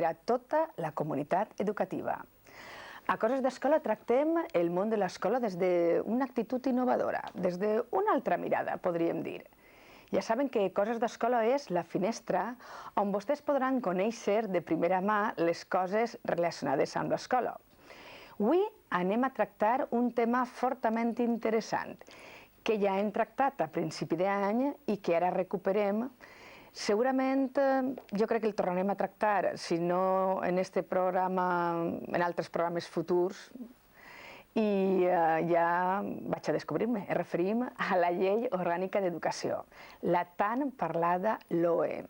a tota la comunitat educativa. A Coses d'Escola tractem el món de l'escola des d'una actitud innovadora, des d'una altra mirada, podríem dir. Ja saben que Coses d'Escola és la finestra on vostès podran conèixer de primera mà les coses relacionades amb l'escola. Avui anem a tractar un tema fortament interessant, que ja hem tractat a principi d'any i que ara recuperem. Segurament, jo crec que el tornarem a tractar, si no en aquest programa, en altres programes futurs, i ja vaig a descobrir-me. Ens referim a la Llei Orgànica d'Educació, la tan parlada LOE.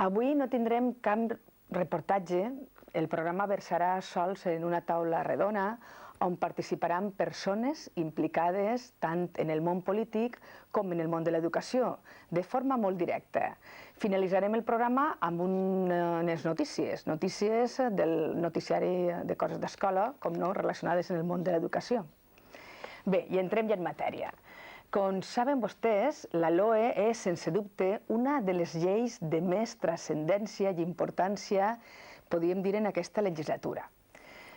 Avui no tindrem cap reportatge, el programa versarà sols en una taula redona on participaran persones implicades tant en el món polític com en el món de l'educació, de forma molt directa. Finalitzarem el programa amb unes notícies del noticiari de Coses d'Escola, com no, relacionades en el món de l'educació. Bé, i entrem ja en matèria. Com saben vostès, la LOE és, sense dubte, una de les lleis de més transcendència i importància, podríem dir, en aquesta legislatura.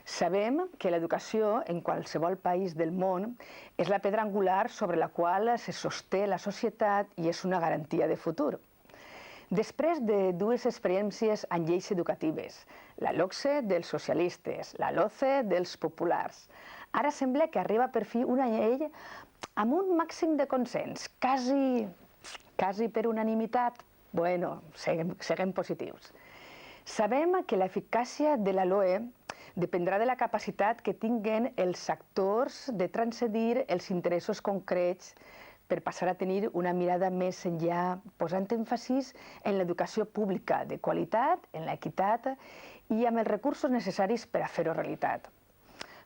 Sabem que l'educació en qualsevol país del món és la pedra angular sobre la qual se sosté la societat i és una garantia de futur. Després de dues experiències en lleis educatives, la LOCSE dels socialistes, la LOCE dels populars, ara sembla que arriba per fi una llei amb un màxim de consens, quasi per unanimitat. Bueno, seguem positius. Sabem que l'eficàcia de la LOE dependrà de la capacitat que tinguen els actors de transcedir els interessos concrets per passar a tenir una mirada més enllà, posant èmfasis en l'educació pública de qualitat, en l'equitat i amb els recursos necessaris per a fer-ho realitat.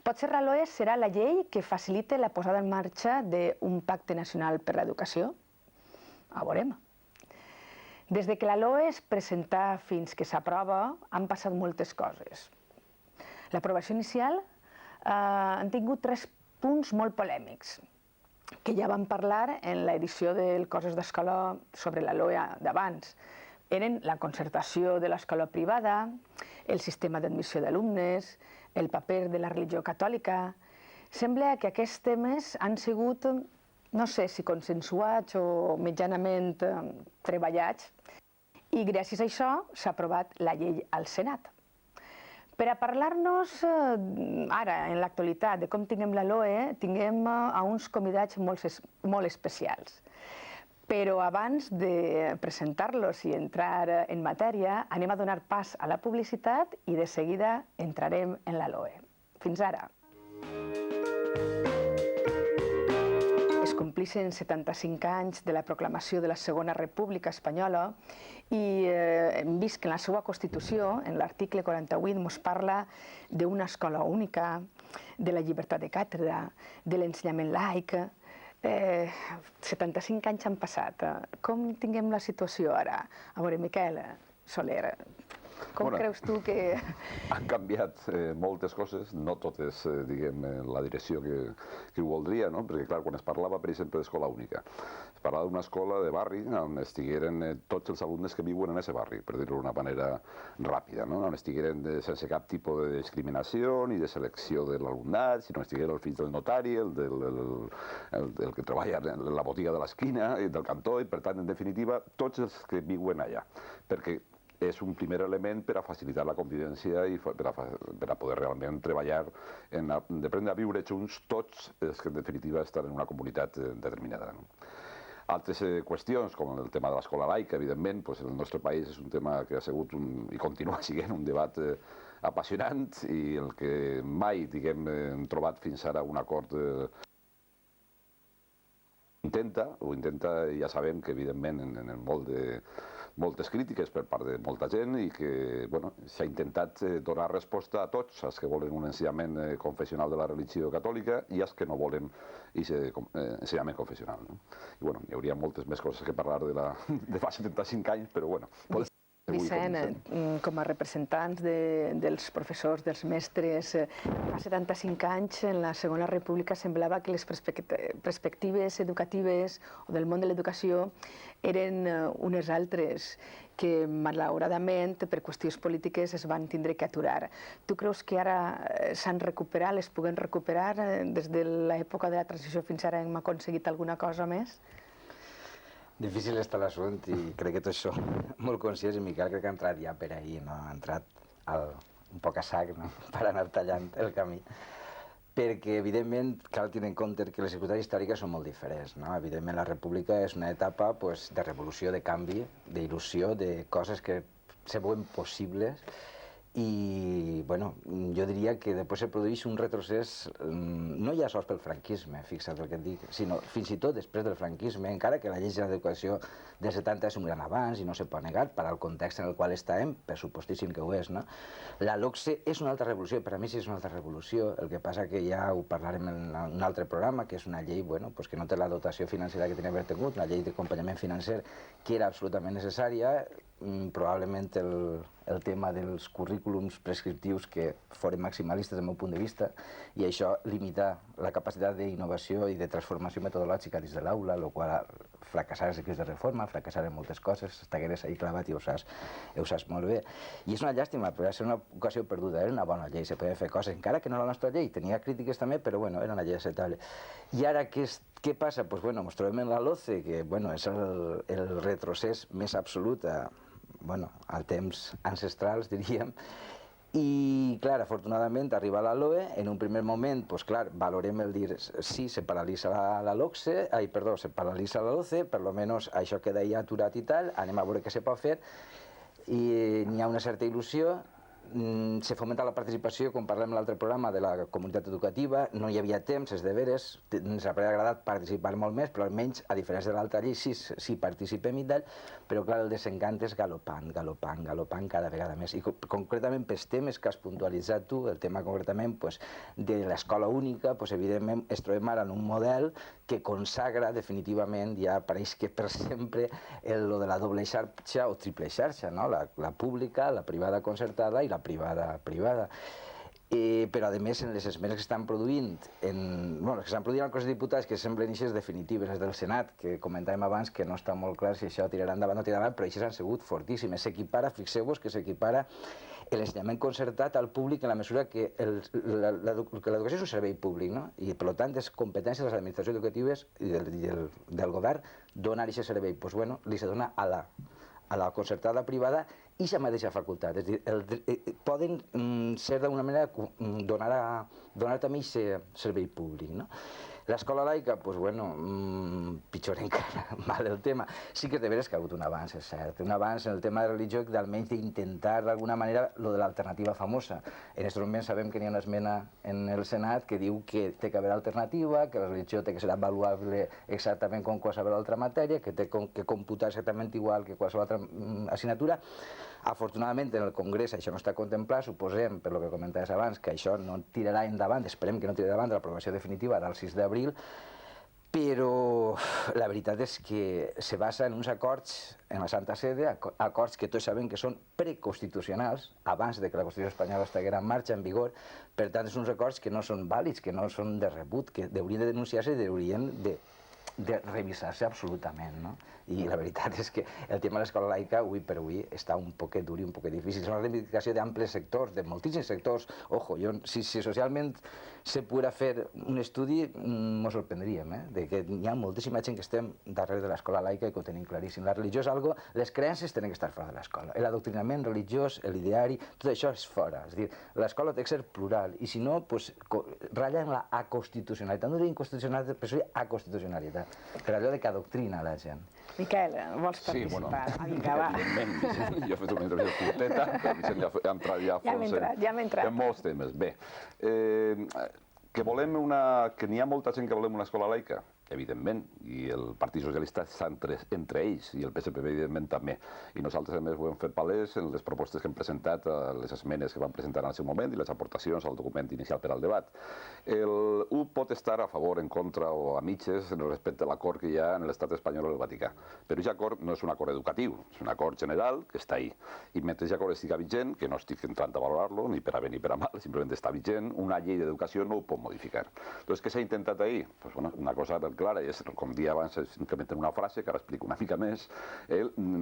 Potser la LOE serà la llei que facilite la posada en marxa d'un pacte nacional per l'educació? A veurem. Des que la LOE es presenta fins que s'aprova, han passat moltes coses. L'aprovació inicial han tingut 3 punts molt polèmics, que ja vam parlar en l'edició del Coses d'Escola sobre la LOE d'abans. Eren la concertació de l'escola privada, el sistema d'admissió d'alumnes, el paper de la religió catòlica. Sembla que aquests temes han sigut, no sé si consensuats o mitjanament treballats, i gràcies a això s'ha aprovat la llei al Senat. Per a parlar-nos ara, en l'actualitat, de com tinguem la LOE, tinguem a uns convidats molt especials. Però abans de presentar-los i entrar en matèria, anem a donar pas a la publicitat i de seguida entrarem en la LOE. Fins ara. Es complixen 75 anys de la proclamació de la Segona República Espanyola i hem vist que en la seva Constitució, en l'article 48, ens parla d'una escola única, de la llibertat de càtedra, de l'ensenyament laic. 75 anys han passat. Com tinguem la situació ara? A veure, Miquel Soler, com creus tu que... Han canviat moltes coses, no totes, diguem, en la direcció que ho voldria, no? Perquè, clar, quan es parlava, per exemple, d'escola única, es parlava d'una escola de barri on estigueren tots els alumnes que viuen en aquest barri, per dir-ho d'una manera ràpida, no? On estigueren sense cap tipus de discriminació ni de selecció de l'alumnat, sinó estigueren el fill del notari, el que treballa en la botiga de l'esquina, del cantó, i, per tant, en definitiva, tots els que viuen allà. Perquè és un primer element per a facilitar la convivència i per a poder realment treballar, d'aprendre a viure junts tots els que en definitiva estan en una comunitat determinada. Altres qüestions, com el tema de l'escola laica, evidentment, en el nostre país és un tema que ha sigut i continua sent un debat apassionant i el que mai, diguem, hem trobat fins ara un acord intenta, ja sabem que evidentment en moltes crítiques per part de molta gent i que s'ha intentat donar resposta a tots els que volen un ensenyament confessional de la religió catòlica i els que no volen aquest ensenyament confessional. I hi hauria moltes més coses que parlar de fa 75 anys, però Vicent, com a representants dels professors, dels mestres, fa 75 anys, en la Segona República, semblava que les perspectives educatives o del món de l'educació eren unes altres, que malauradament per qüestions polítiques es van tindre que aturar. Tu creus que ara s'han recuperat, les puguem recuperar? Des de l'època de la transició fins ara hem aconseguit alguna cosa més? Difícil està l'assumpte i crec que tots som molt conscients, i Miquel crec que ha entrat ja per ahir, no? Ha entrat un poc a sac, no? Per anar tallant el camí. Perquè, evidentment, cal tenir en compte que les circumstàncies històriques són molt diferents, no? Evidentment, la República és una etapa de revolució, de canvi, d'il·lusió, de coses que se veuen possibles. I, bueno, jo diria que després se produeix un retrocés, no ja sols pel franquisme, fixa't el que et dic, sinó fins i tot després del franquisme, encara que la llei general d'educació del 70 és un gran avanç i no se pot negar per al context en el qual estàvem, per supostíssim que ho és, no? La LOCSE és una altra revolució, per a mi sí és una altra revolució, el que passa que ja ho parlarem en un altre programa, que és una llei, bueno, pues que no té la dotació financera que tenia d'haver tingut, una llei d'acompanyament financer que era absolutament necessària, probablement el tema dels currículums prescriptius que foren maximalistes del meu punt de vista, i això limita la capacitat d'innovació i de transformació metodològica dins de l'aula, el qual fracassar els equips de reforma, fracassar en moltes coses, estigueres ahí clavat i ho saps molt bé. I és una llàstima, però va ser una ocasió perduda, era una bona llei, se podia fer coses, encara que no la nostra llei, tenia crítiques també, però bueno, era una llei acceptable. I ara què passa? Doncs bueno, ens trobem en la LOCE, que bueno, és el retrocés més absolut a temps ancestrals, diríem, i, clar, afortunadament arriba la LOE, en un primer moment, doncs, clar, valorem el dir, sí, se paralitza la LOCSE, se paralitza la LOCE, per almenys això queda ja aturat i tal, anem a veure què se pot fer, i n'hi ha una certa il·lusió, se fomenta la participació, com parlem en l'altre programa, de la comunitat educativa, no hi havia temps, és deberes, ens hauria agradat participar molt més, però almenys, a diferència de l'altra llei, sí participem i tal, però clar, el desencant és galopant cada vegada més. I concretament pels temes que has puntualitzat tu, el tema concretament de l'escola única, evidentment es trobem ara en un model que consagra definitivament, ja pareix que per sempre, lo de la doble xarxa o triple xarxa, la pública, la privada concertada i la privada. Però, a més, en les esmenes que estan produint, que estan produint al Congrés dels Diputats, que semblen eixes definitives, les del Senat, que comentàvem abans, que no està molt clar si això tirarà endavant o no tirarà endavant, però eixes han sigut fortíssimes. S'equipara, fixeu-vos que s'equipara l'ensenyament concertat al públic en la mesura que l'educació és un servei públic, no? I, per tant, és competència de les administracions educatives i del govern donar aquest servei. Doncs, bueno, li se dona a la concertada privada i la mateixa facultat. És a dir, poden ser d'alguna manera donar també aquest servei públic, no? L'escola laica, doncs, bueno, pitjor encara, mal el tema. Sí que és de veres que ha hagut un avanç, és cert. Un avanç en el tema de religió, d'almenys d'intentar d'alguna manera lo de l'alternativa famosa. En aquest moment sabem que n'hi ha una esmena en el Senat que diu que té que haver alternativa, que la religió té que ser avaluable exactament com qualsevol altra matèria, que té que computar exactament igual que qualsevol altra assignatura. Afortunadament, en el Congrés això no està contemplat, suposem, per lo que comentaves abans, que això no tirarà endavant, esperem que no tirarà endavant de l'aprovació definitiva del 6 d'abril, però la veritat és que se basa en uns acords en la Santa Sede, acords que tots sabem que són preconstitucionals, abans de que la Constitució espanyola estiguera en marxa, en vigor, per tant, són uns acords que no són vàlids, que no són de rebut, que haurien de denunciar-se i haurien de revisar-se absolutament, no? I la veritat és que el tema de l'escola laica, avui per avui, està un poquet dur i un poquet difícil. És una reivindicació d'amples sectors, de moltíssims sectors. Ojo, si socialment se poguera fer un estudi, mos sorprendríem, de que hi ha moltíssima gent que estem darrere de l'escola laica i que ho tenim claríssim. La religió és algo, les creences tenen que estar fora de l'escola. L'adoctrinament religiós, l'ideari, tot això és fora. És a dir, l'escola té que ser plural i si no, ratlla en la aconstitucionalitat. No diria inconstitucionalitat, però seria aconstitucionalitat, per allò que adoctrina la gent. Miquel, vols participar? Vinga, va. Evidentment, jo he fet una intervenció curteta, però Vicent ja ha entrat ja a fons en molts temes. Bé, que n'hi ha molta gent que volem una escola laica, evidentment, i el Partit Socialista està entre ells, i el PSPB, evidentment, també. I nosaltres, a més, ho hem fet palès en les propostes que hem presentat, les esmenes que vam presentar en el seu moment i les aportacions al document inicial per al debat. El UP pot estar a favor, en contra o a mitges respecte a l'acord que hi ha en l'estat espanyol i el Vaticà. Però aquest acord no és un acord educatiu, és un acord general que està ahí. I mentre aquest acord estigui vigent, que no estic entrant a valorar-lo, ni per a bé ni per a mal, simplement està vigent, una llei d'educació no ho pot modificar. Entonces, què s'ha intentat ahir? Pues, bueno, una cosa ben clara, i és, com dia abans, simplement una frase, que ara explico una mica més,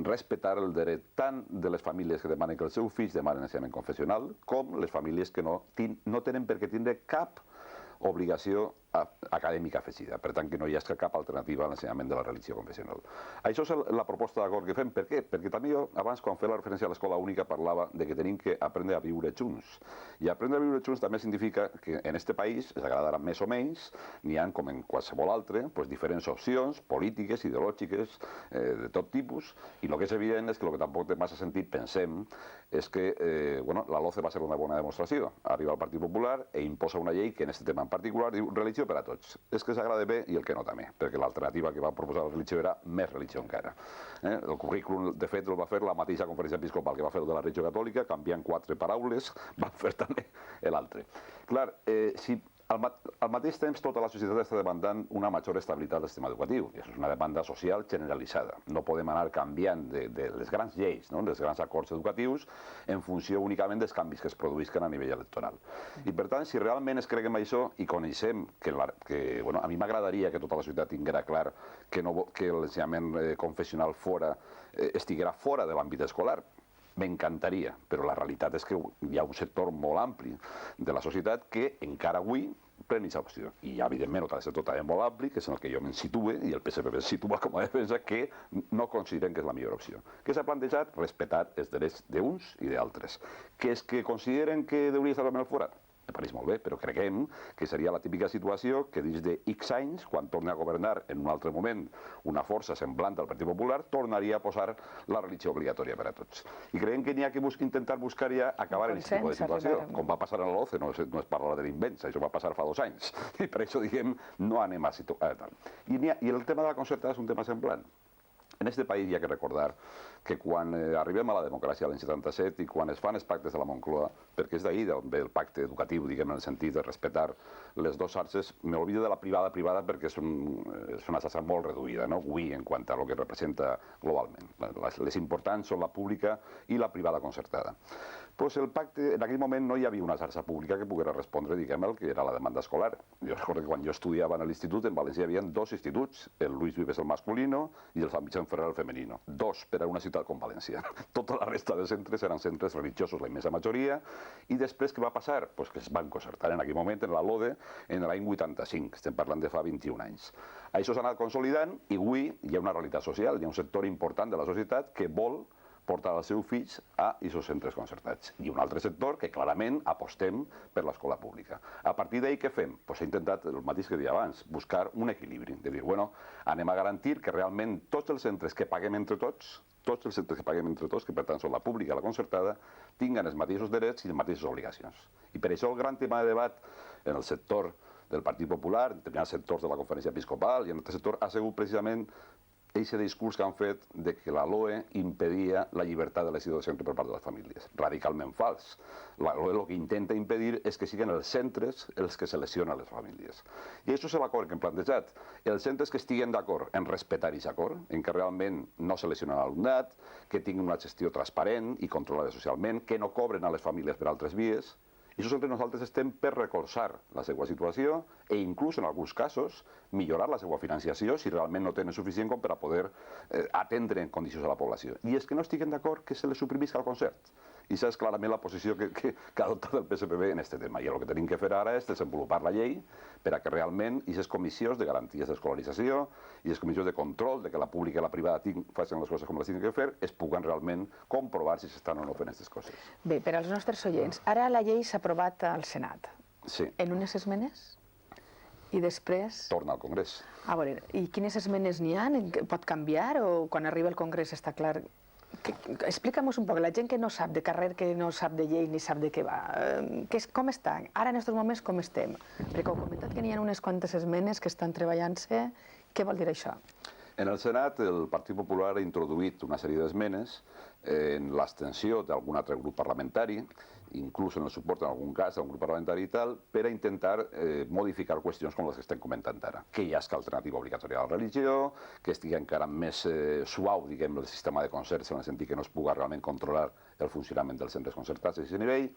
respectar el dret tant de les famílies que demanen que els seus fills demanen ensenyament confessional, com les famílies que no tenen per què tindre cap obligació acadèmica afegida. Per tant, que no hi ha cap alternativa a l'ensenyament de la religió confessional. Això és la proposta d'acord que fem. Per què? Perquè també jo, abans, quan feia la referència a l'escola única, parlava de que tenim que aprendre a viure junts. I aprendre a viure junts també significa que en aquest país, es agradarà més o menys, n'hi ha, com en qualsevol altre, diferents opcions polítiques, ideològiques, de tot tipus, i el que és evident és que el que tampoc té massa sentit, pensem, és que la LOCE va ser una bona demostració. Arriba el Partit Popular i imposa una llei que en aquest tema en particular diu religió per a tots. És que s'agrada bé i el que no també, perquè l'alternativa que va proposar la religió era més religió encara. El currículum, de fet, el va fer la mateixa conferència episcopal que va fer el de la religió catòlica, canviant 4 paraules, va fer també l'altre. Clar, si al mateix temps tota la societat està demandant una major estabilitat del sistema educatiu, i això és una demanda social generalitzada. No podem anar canviant de les grans lleis, dels grans acords educatius, en funció únicament dels canvis que es produïsquen a nivell electoral. I per tant, si realment es creguem això i coneixem que a mi m'agradaria que tota la societat tinguera clar que l'ensenyament confessional estiguera fora de l'àmbit escolar, m'encantaria, però la realitat és que hi ha un sector molt ampli de la societat que encara avui pren aquesta opció. I hi ha, evidentment, un sector també molt ampli, que és en el que jo me'n situe, i el PSPB es situa com a defensa, que no consideren que és la millor opció. Què s'ha plantejat? Respectar els drets d'uns i d'altres. Que és que consideren que hauria estar realment fora? Me pareix molt bé, però creguem que seria la típica situació que dins de X anys, quan torni a governar en un altre moment una força semblant al Partit Popular, tornaria a posar la religió obligatòria per a tots. I creiem que n'hi ha que intentar buscar ja acabar en aquest tipus de situació, com va passar a la LOCE, no es parla de l'invents, això va passar fa 2 anys, i per això diguem, no anem a situar tal. I el tema de la concertada és un tema semblant. En aquest país hi ha que recordar que quan arribem a la democràcia l'any 77 i quan es fan els pactes de la Moncloa, perquè és d'ahir d'on ve el pacte educatiu, diguem, en el sentit de respectar les dues xarxes, m'oblido de la privada perquè és una xarxa molt reduïda, avui, en quant a el que representa globalment. Les importants són la pública i la privada concertada. Doncs el pacte, en aquell moment no hi havia una xarxa pública que pogués respondre, diguem, el que era la demanda escolar. Jo recordo que quan jo estudiava a l'institut, en València hi havia 2 instituts, el Luis Vives el masculino i el Sant Vicent Ferrer el femenino. 2 per a una ciutat com València. Tota la resta de centres eren centres religiosos, la immensa majoria, i després què va passar? Pues que es van concertar en aquell moment en la LODE en l'any 85, estem parlant de fa 21 anys. Això s'ha anat consolidant i avui hi ha una realitat social, hi ha un sector important de la societat que vol portar els seus fills a aquests centres concertats. I un altre sector que clarament apostem per l'escola pública. A partir d'ahir què fem? Doncs he intentat el mateix que deia abans, buscar un equilibri, de dir, bueno, anem a garantir que realment tots els centres que paguem entre tots, que per tant són la pública i la concertada, tinguen els mateixos drets i les mateixes obligacions. I per això el gran tema de debat en el sector del Partit Popular, en determinats sectors de la Conferència Episcopal i en aquest sector ha sigut precisament aquest discurs que han fet de que la LOE impedia la llibertat d'elecció del centre per part de les famílies. Radicalment fals. La LOE el que intenta impedir és que siguin els centres els que seleccionen les famílies. I això és l'acord que hem plantejat. Els centres que estiguen d'acord en respectar aquest acord, en què realment no seleccionen l'alumnat, que tinguin una gestió transparent i controlada socialment, que no cobren a les famílies per altres vies. I això sempre nosaltres estem per recolzar la seva situació i inclús en alguns casos millorar la seva financiació si realment no tenen suficient com per a poder atendre en condicions a la població. I és que no estiguen d'acord que se les suprimisca el concert. I això és clarament la posició que ha adoptat el PSPB en aquest tema. I el que tenim que fer ara és desenvolupar la llei per a que realment aquestes comissions de garanties d'escolarització i les comissions de control de que la pública i la privada facin les coses com les tenen que fer es puguen realment comprovar si s'estan o no fent aquestes coses. Bé, per als nostres oients, ara la llei s'ha aprovat al Senat. Sí. En unes esmenes? I després... Torna al Congrés. A veure, i quines esmenes n'hi ha? Pot canviar o quan arriba al Congrés està clar? Explica'm-nos un poc, la gent que no sap de carrer, que no sap de llei ni sap de què va, com està? Ara en aquests moments com estem? Perquè heu comentat que n'hi ha unes quantes esmenes que estan treballant-se Què vol dir això? En el Senat, el Partit Popular ha introduït una sèrie d'esmenes en l'abstenció d'algun altre grup parlamentari, inclús en el suport en algun cas d'un grup parlamentari i tal, per a intentar modificar qüestions com les que estem comentant ara. Que hi hagi alternativa obligatòria a la religió, que estigui encara més suau, diguem, el sistema de concerts, en el sentit que no es pugui realment controlar el funcionament dels centres concertats a aquest nivell,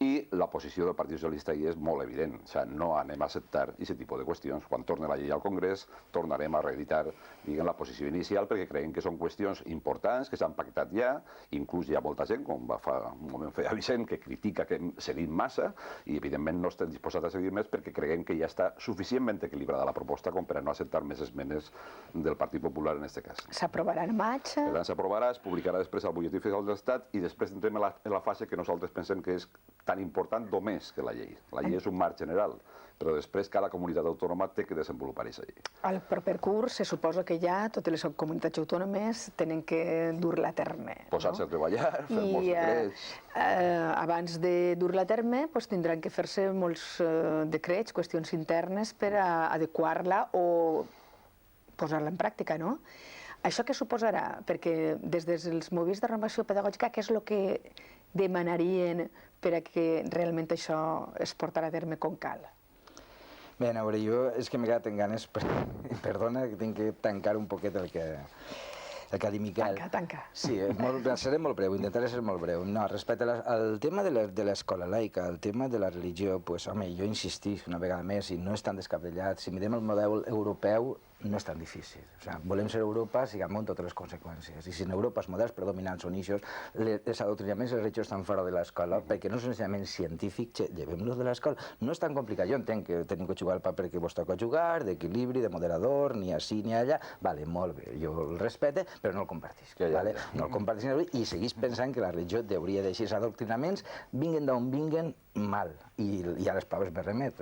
i la posició del Partit Socialista hi és molt evident. O sigui, no anem a acceptar aquest tipus de qüestions. Quan torni la llei al Congrés, tornarem a reeditar, diguem, la posició inicial, perquè creiem que són qüestions importants, que s'han pactat ja, inclús hi ha molta gent, com va fa un moment feia Vicent, que critica que hem seguit massa, i evidentment no estem disposats a seguir més perquè creiem que ja està suficientment equilibrada la proposta com per a no acceptar més esmenes del Partit Popular en aquest cas. S'aprovarà en maig? Per tant, s'aprovarà, es publicarà després al butlletí oficial de l'Estat i després entrem en la fase que nosaltres pensem que és tan important o més que la llei. La llei és un marc general, però després cada comunitat autònoma té que desenvolupar aquesta llei. Al proper curs se suposa que ja totes les comunitats autònomes tenen que dur-la a terme. Posar-se a treballar, fer molts decrets. Abans de dur-la a terme tindran que fer-se molts decrets, qüestions internes per adequar-la o posar-la en pràctica, no? Això què suposarà? Perquè des dels moviments de renovació pedagògica, què és el que demanarien per a que realment això es portarà a terme com cal? Bé, a veure, jo és que m'he quedat en ganes, perdona, que tinc que tancar un poquet el que ha dit Miquel. Tanca. Sí, seré molt breu, intentaré ser molt breu. No, respecte al tema de l'escola laica, el tema de la religió, doncs, home, jo insistís una vegada més, i no és tan descabellat, si mirem el model europeu, no és tan difícil. O sigui, volem ser Europa, siguem amb totes les conseqüències. I si en Europa els models predominants són ixos, els adoctrinaments religiosos estan fora de l'escola, perquè no és un ensenyament científic, llevem-los de l'escola. No és tan complicat. Jo entenc que tenim que jugar el paper que vos toca jugar, d'equilibri, de moderador, ni així ni allà. Vale, molt bé, jo el respecte, però no el compartisc. No el compartisc i seguís pensant que la religió hauria d'aixir els adoctrinaments, vinguen d'on vinguen, mal. I a les proves me remet.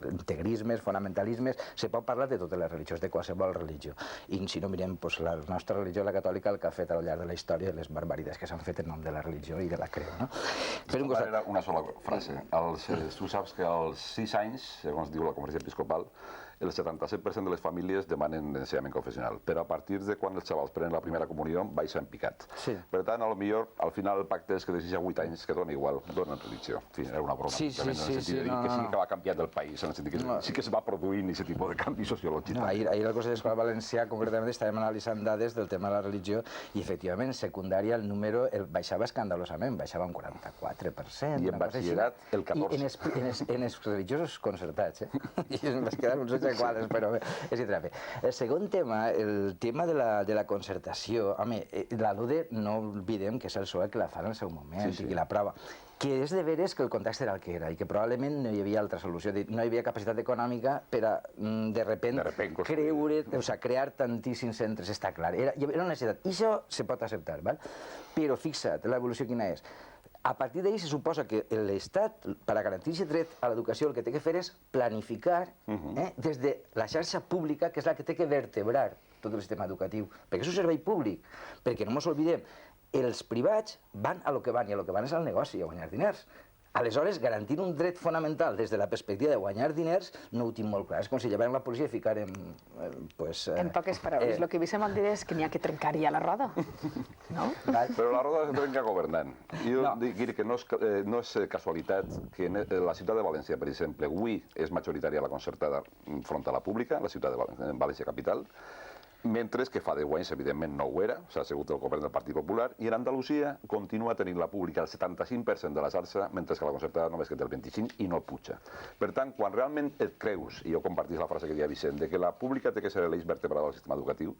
Integrismes, fonamentalismes, se pot parlar de totes les religions, de qualsevol religió. I si no mirem la nostra religió, la catòlica, el que ha fet al llarg de la història, les barbaritats que s'han fet en nom de la religió i de la creu. Per un costat... Una sola frase. Tu saps que als 6 anys, segons diu la Conferència Episcopal, el 77% de les famílies demanen ensenyament confessional, però a partir de quan els xavals prenen la primera comunió baixa en picat. Per tant, al final el pacte és que de 6 a 8 anys que dona igual, donen religió. En fi, era una broma. Sí, que sí que va canviar del país, en el sentit que sí que es va produint aquest tipus de canvi sociològic. Ahir al Consell d'Escola Valencià, concretament, estàvem analitzant dades del tema de la religió i, efectivament, en secundària el número baixava escandalosament, baixava un 44%. I en batxillerat el 14%. En els religiosos concertats, I em vaig quedar uns quadres, però bé, és intràpid. El segon tema, el tema de la concertació, home, la LUDE no oblidem que és el PSOE que la fa en el seu moment i que la prova, que és de veres que el context era el que era i que probablement no hi havia altra solució, no hi havia capacitat econòmica per a, de repent crear tantíssims centres, està clar, era una necessitat, i això se pot acceptar, però fixa't, l'evolució quina és. A partir d'ahir se suposa que l'Estat, per a garantir aquest dret a l'educació, el que té que fer és planificar des de la xarxa pública, que és la que té que vertebrar tot el sistema educatiu, perquè és un servei públic, perquè no ens oblidem, els privats van a lo que van, i a lo que van és al negoci, a guanyar diners. Aleshores, garantir un dret fonamental des de la perspectiva de guanyar diners no ho tinc molt clar. És com si llevarem la policia i ficarem... En poques paraules, el que Vicent vol dir és que n'hi ha que trencar ja la roda, no? Però la roda se trenca governant. Jo dic que no és casualitat que la ciutat de València, per exemple, avui és majoritària la concertada front a la pública, la ciutat de València capital, mentre que fa 10 anys, evidentment, no ho era, s'ha sigut el govern del Partit Popular, i en Andalusia continua tenint la pública el 75% de la xarxa, mentre que la concertada només que té el 25% i no puja. Per tant, quan realment et creus, i jo compartís la frase que deia Vicent, de que la pública té que ser l'eix vertebrador del sistema educatiu,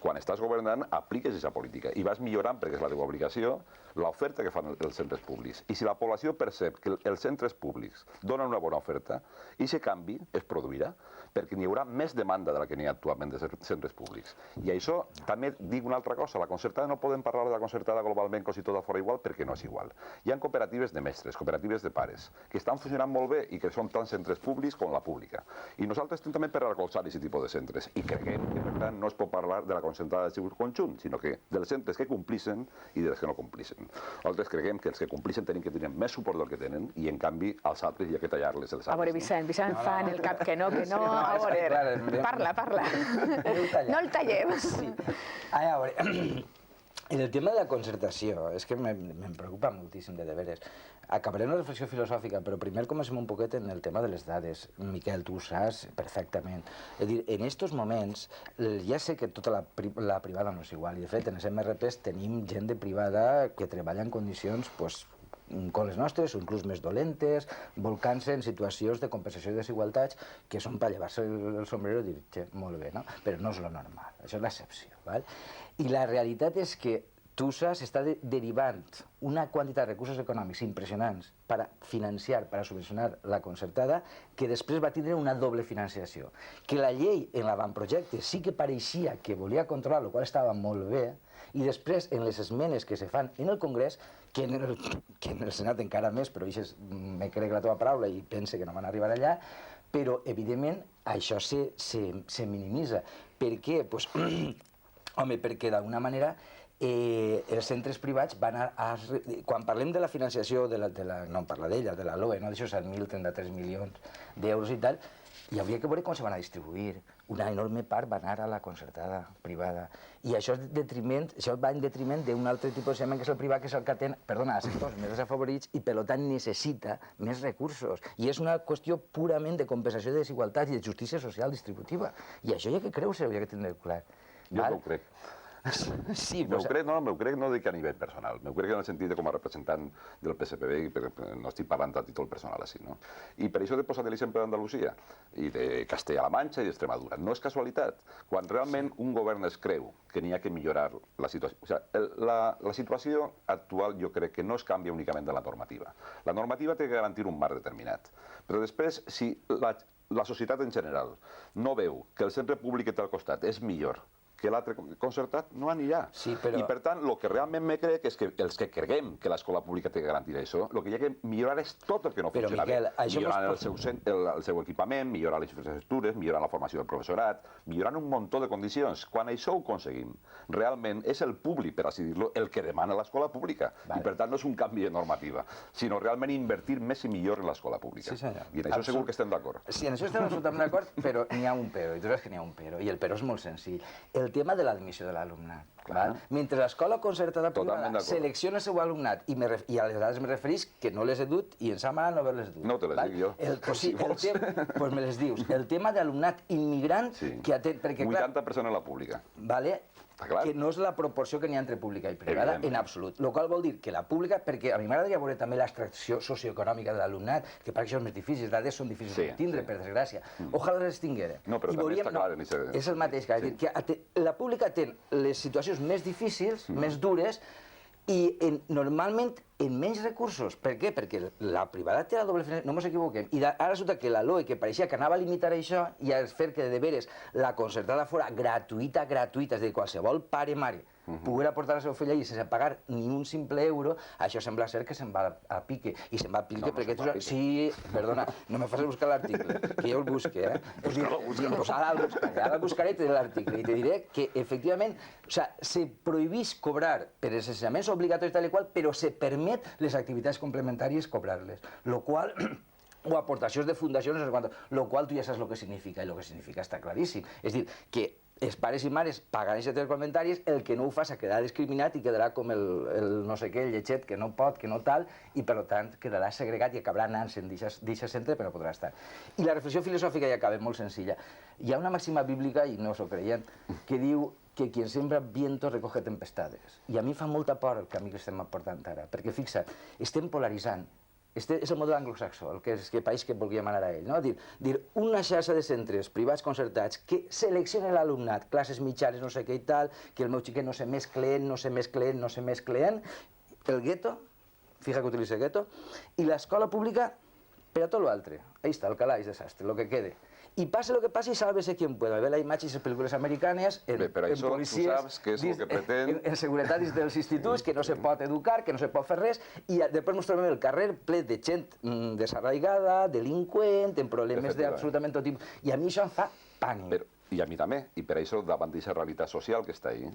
quan estàs governant, apliques aquesta política i vas millorant, perquè és la teva obligació, l'oferta que fan els centres públics. I si la població percep que els centres públics donen una bona oferta, aquest canvi es produirà, perquè n'hi haurà més demanda de la que n'hi ha actualment de centres públics. I això també dic una altra cosa, la concertada no podem parlar de la concertada globalment com si tot fora igual, perquè no és igual. Hi ha cooperatives de mestres, cooperatives de pares, que estan funcionant molt bé i que són tant centres públics com la pública. I nosaltres estem també per recolzar aquest tipus de centres i creiem que, per tant, no es pot parlar de la concertada concentrada del seu conjunt, sinó que dels centres que complissin i dels que no complissin. Nosaltres creiem que els que complissin tenen que tenir més suport del que tenen i, en canvi, als altres hi ha que tallar-les els altres. A veure, Vicent fa en el cap que no, a veure, parla. No el tallem. A veure, en el tema de la concertació, és que me'n preocupa moltíssim, de veres. Acabaré una reflexió filosòfica, però primer comencem un poquet en el tema de les dades. Miquel, tu ho saps perfectament. És a dir, en aquests moments, ja sé que tota la privada no és igual, i de fet, en els MRPs tenim gent de privada que treballa en condicions, com les nostres, o inclús més dolentes, volcant-se en situacions de compensació i desigualtats que són per llevar-se el sombrero i dir, molt bé, no? Però no és lo normal, això és l'excepció, val? I la realitat és que TUSAS està derivant una quantitat de recursos econòmics impressionants per financiar, per subvencionar la concertada, que després va tindre una doble financiació. Que la llei en l'avantprojecte sí que pareixia que volia controlar, el qual estava molt bé, i després en les esmenes que se fan en el Congrés, que en el Senat encara més, però me crec la teva paraula i pense que no van arribar allà, però evidentment això se minimitza. Per què? Home, perquè d'alguna manera els centres privats van quan parlem de la financiació, no en parla d'ella, de la LOE, d'això 7.033 milions d'euros i tal, hi hauria que veure com se van a distribuir. Una enorme part va anar a la concertada privada. I això va en detriment d'un altre tipus de segment, que és el privat, que és el que atén, a sectors més desafavorits i, per tant, necessita més recursos. I és una qüestió purament de compensació de desigualtats i de justícia social distributiva. I això hi ha que creure-se, hi ha que tindre clar. Jo no ho crec. Sí, m'ho crec no dic a nivell personal, m'ho crec en el sentit de com a representant del PSPB, i no estic parlant a títol personal així, no? I per això he posat l'exemple d'Andalusia i de Castella-La Manxa i d'Extremadura. No és casualitat. Quan realment un govern es creu que n'hi ha que millorar la situació... O sigui, la situació actual jo crec que no es canvia únicament de la normativa. La normativa té que garantir un marc determinat. Però després, si la societat en general no veu que el centre públic que té al costat és millor que l'altre concertat, no anirà. I per tant, el que realment me crec és que els que creguem que l'escola pública té que garantir això, el que hi ha que millorar és tot el que no funciona bé. Millorant el seu equipament, millorar les infraestructures, millorant la formació del professorat, millorant un munt de condicions. Quan això ho aconseguim, realment és el públic, per així dir-lo, el que demana l'escola pública. I per tant no és un canvi de normativa, sinó realment invertir més i millor en l'escola pública. I en això segur que estem d'acord. Sí, en això estem absolutament d'acord, però n'hi ha un però, i tu saps que n'hi ha un però, i el però és molt senzill. El tema de l'admissió de l'alumnat. Mentre l'escola concertada privada selecciona el seu alumnat, i a les dades me referís que no les he dut i ens ha malat no haver-les dut. No te les dic jo. Doncs me les dius. El tema d'alumnat immigrant que atén... 80% en la pública. Que no és la proporció que n'hi ha entre pública i privada en absolut. El qual vol dir que la pública, perquè a mi m'agradaria veure també l'extracció socioeconòmica de l'alumnat, que per això és més difícil, les dades són difícils d'entendre, per desgràcia. Ojalà les tinguérem. No, però també està clar. És el mateix, que la pública té les situacions més difícils, més dures, i normalment en menys recursos. Per què? Perquè la privada té la doble financiació, no ens equivoquem. I ara resulta que la LOE, que pareixia que anava a limitar això i a fer que de veres la concertada fora gratuïta, és a dir, qualsevol pare o mare poguera portar la seva filla allí sense pagar ni un simple euro, això sembla ser que se'n va a pique. I se'n va a pique perquè... Sí, perdona, no me facis buscar l'article, que jo el busque, eh? Ara el buscaré i te diré l'article. I te diré que, efectivament, se prohibís cobrar per els ensenyaments obligatoris tal i qual, però se permet les activitats complementàries cobrar-les, lo qual... o aportacions de fundacions, el qual tu ja saps el que significa, i el que significa està claríssim. És a dir, que els pares i mares pagaran aquestes complementàries, el que no ho fa quedarà discriminat i quedarà com el no sé què, el lletxet, que no pot, que no tal, i per tant quedarà segregat i acabarà anant-se'n d'aquest centre, però no podrà estar. I la reflexió filosòfica ja acaba molt senzilla. Hi ha una màxima bíblica, i no s'ho creient, que diu que quien sembra viento recoge tempestades. I a mi fa molta por el camí que estem aportant ara, perquè fixa't, estem polaritzant. Este és el model anglosaxó, el país que volíem anar a ell. Dir, una xarxa de centres privats concertats que seleccionen l'alumnat, classes mitjanes, no sé què i tal, que el meu xiquet no se mescleen, el gueto, fija que utilitza gueto, i l'escola pública per a tot l'altre. Ahí està, el calaix desastre, el que quede. I passe el que passi, sálvese quien pueda. Ve la imatge de les pel·lícules americanes, en policies, en seguretat dels instituts, que no se pot educar, que no se pot fer res, i després ens trobem el carrer ple de gent desarraigada, delinqüent, amb problemes d'absolutament tot tipus. I a mi això em fa pànic. I a mi també, i per això, davant d'aquesta realitat social que està ahí,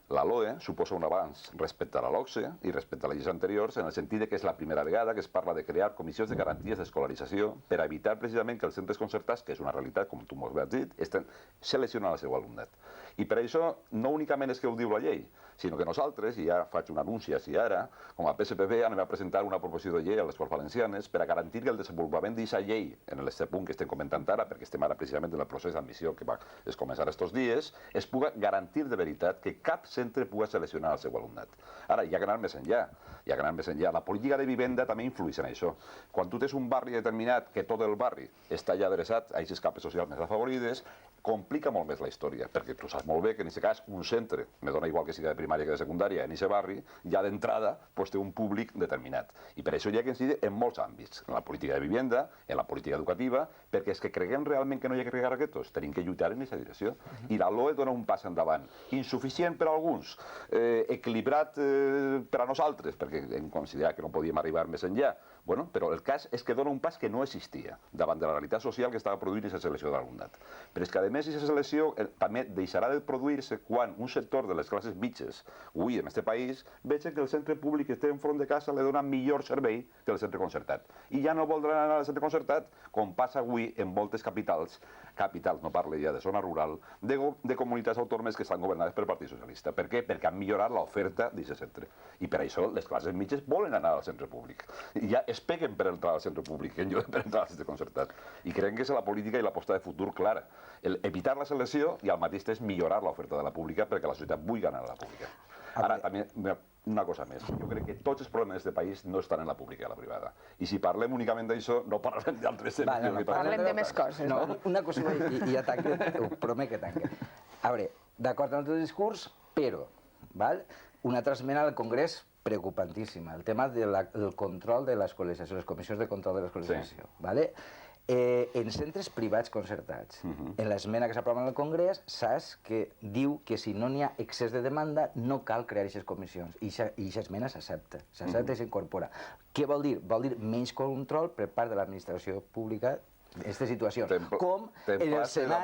la LOE suposa un avanç respecte a la LOCSE i respecte a les lleis anteriors en el sentit que és la primera vegada que es parla de crear comissions de garanties d'escolarització per a evitar precisament que els centres concertats, que és una realitat, com tu molt bé has dit, seleccionen el seu alumnat. I per això no únicament és que ho diu la llei, sinó que nosaltres, i ja faig un anunci així ara, com a PSPB anem a presentar una proposició de llei a les Corts Valencianes per a garantir que el desenvolupament d'aquesta llei, en aquest punt que estem comentant ara, perquè estem ara precisament en el procés d'admissió que va començar estos dies, es puga garantir de veritat que cap centre pugui seleccionar el seu alumnat. Ara, hi ha que anar més enllà, La política de vivenda també influeix en això. Quan tu tens un barri determinat, que tot el barri està ja adreçat a aquestes capes socials més afavorides, complica molt més la història, perquè tu saps molt bé que en aquest cas un centre, me dona igual que sigui de primària que de secundària, en aquest barri, ja d'entrada té un públic determinat. I per això hi ha que incidir en molts àmbits, en la política de vivenda, en la política educativa, perquè és que creguem realment que no hi ha que crear aquests, tenim que lluitar en aquesta direcció. I la LOE dona un pas endavant, insuficient per a alguns, equilibrat per a nosaltres, perquè hem considerat que no podíem arribar més enllà. Bueno, però el cas és que dona un pas que no existia davant de la realitat social que estava produint aquesta selecció de l'alumnat. Però és que, a més, aquesta selecció també deixarà de produir-se quan un sector de les classes mitges, avui en aquest país, veig que el centre públic que té enfront de casa li dona millor servei que el centre concertat. I ja no voldran anar al centre concertat, com passa avui en moltes capitals, no parlo ja de zona rural, de comunitats autònomes que estan governades pel Partit Socialista. Per què? Perquè han millorat l'oferta d'aquest centre. I per això les classes mitges volen anar al centre públic. I ja es peguen per entrar al centre públic, en lloc de per entrar al centre concertat. I creiem que és la política i l'aposta de futur clara. Evitar la selecció i al mateix temps millorar l'oferta de la pública perquè la societat vulgui anar a la pública. Ara, també, una cosa més. Jo crec que tots els problemes d'aquest país no estan en la pública i a la privada. I si parlem únicament d'això, no parlem d'altres temes. Parlem de més coses. Una cosa, i ja tanque, ho promet que tanque. A veure, d'acord amb el teu discurs, però, una altra esmena al Congrés preocupantíssima, el tema del control de l'escolarització, les comissions de control de l'escolarització. En centres privats concertats, en l'esmena que s'aprova en el Congrés, saps que diu que si no n'hi ha excés de demanda no cal crear aquestes comissions. I aquesta esmena s'accepta i s'incorpora. Què vol dir? Vol dir menys control per part de l'administració pública d'aquestes situacions. Com en el Senat,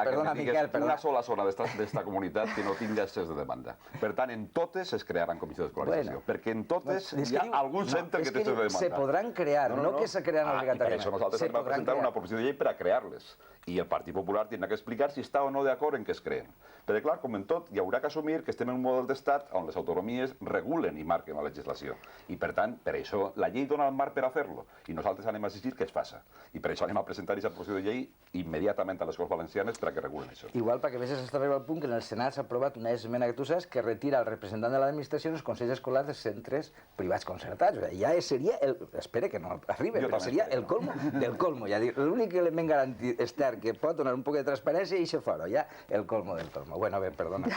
perdona, Miquel, una sola zona d'esta comunitat que no tingui accés de demanda. Per tant, en totes es crearan comissions d'escolarització, perquè en totes hi ha algun centre que té accés de demanda. Se podran crear, no que se crean obligatòriament. Per això nosaltres hem presentat una proposició de llei per a crear-les. I el Partit Popular tindrà que explicar si està o no d'acord en què es creen. Però, clar, com en tot, hi haurà que assumir que estem en un model d'estat on les autonomies regulen i marquen la legislació. I, per tant, per això la llei dona el marc per a fer-lo. I nosaltres anem a exigir que es faça. I per això anem a presentar aquesta proposició de llei immediatament a les Corts Valencianes perquè regulen això. Igual, perquè a veces s'està arribant al punt que en el Senat s'ha aprovat una esmena que tu saps que retira el representant de l'administració en els consells escolars dels centres privats concertats. Ja seria el... Espera que no arribi, però seria el colmo del colmo. L'únic element garantit extern que pot donar un poc de transparència i això fora, ja el colmo del colmo. Bueno, bé, perdona.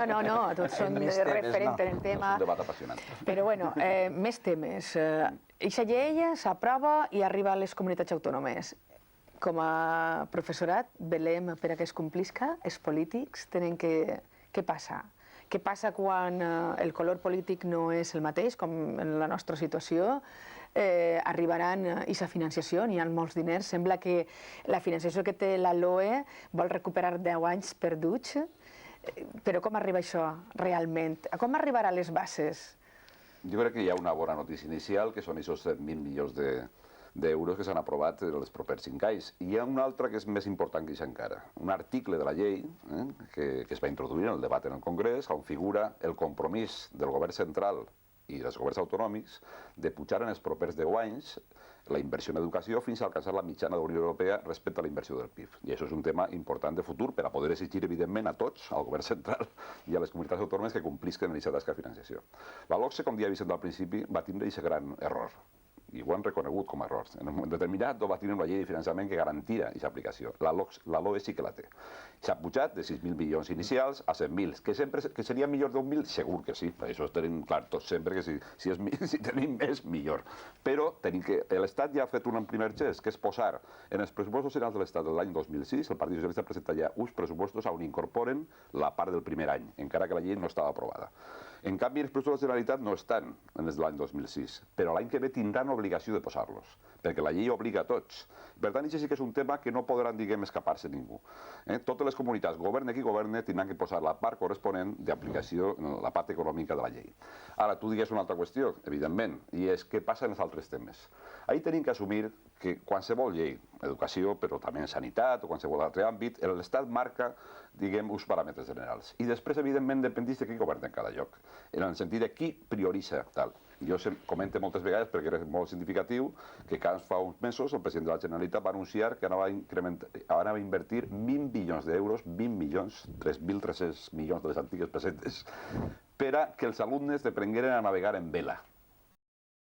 No, tots són referents en el tema. És un debat apassionant. Però, bueno, més temes. Eixa llei s'aprova i arriba a les comunitats autònomes. Com a professorat, velem per a que es complisca, els polítics tenen que... Què passa? Què passa quan el color polític no és el mateix, com en la nostra situació? Arribaran aquesta financiació, n'hi ha molts diners. Sembla que la financiació que té la LOE vol recuperar 10 anys perduts. Però com arriba això realment? Com arribarà a les bases? Jo crec que hi ha una bona notícia inicial, que són aquests 7.000 milions d'euros que s'han aprovat en els propers 5 anys. I hi ha una altra que és més important que això encara. Un article de la llei que es va introduir en el debat en el Congrés, on figura el compromís del govern central i dels governs autonòmics de pujar en els propers 10 anys la inversió en educació fins a alcançar la mitjana de la Unió Europea respecte a la inversió del PIB. I això és un tema important de futur per a poder exigir, evidentment, a tots, al govern central i a les comunitats autònomes que complisquen en aquesta tasca de financiació. La LOCSE, com ja he vist al principi, va tindre aquest gran error. I ho han reconegut com a errors. En un moment determinat va tindre una llei de finançament que garantia aquesta aplicació. La LOE sí que la té. S'ha pujat de 6.000 milions inicials a 100.000. Que seria millor de 1.000? Segur que sí. Per això tenim clar tots sempre que si tenim més, millor. Però l'Estat ja ha fet un primer gest, que és posar en els pressupostos generals de l'Estat de l'any 2006, el Partit Socialista presenta ja uns pressupostos on incorporen la part del primer any, encara que la llei no estava aprovada. En canvi, els pressupostos de la Generalitat no estan en els de l'any 2006, però l'any que ve tindran obligació de posar-los, perquè la llei obliga a tots. Per tant, això sí que és un tema que no podran, diguem, escapar-se ningú. Totes les comunitats, governe qui governe, tindran que posar la part corresponent d'aplicació, la part econòmica de la llei. Ara, tu digues una altra qüestió, evidentment, i és què passa en els altres temes. Ahir tenim que assumir que qualsevol llei, educació, però també en sanitat o qualsevol altre àmbit, l'Estat marca, diguem, uns paràmetres generals. I després, evidentment, dependeix de qui governa en cada lloc, en el sentit de qui prioritza tal. Jo comento moltes vegades, perquè és molt significatiu, que fa uns mesos el president de la Generalitat va anunciar que anava a invertir 20 milions d'euros, 20 milions, 3.300 milions de les antigues pessetes, per a que els alumnes aprengueren a navegar en vela.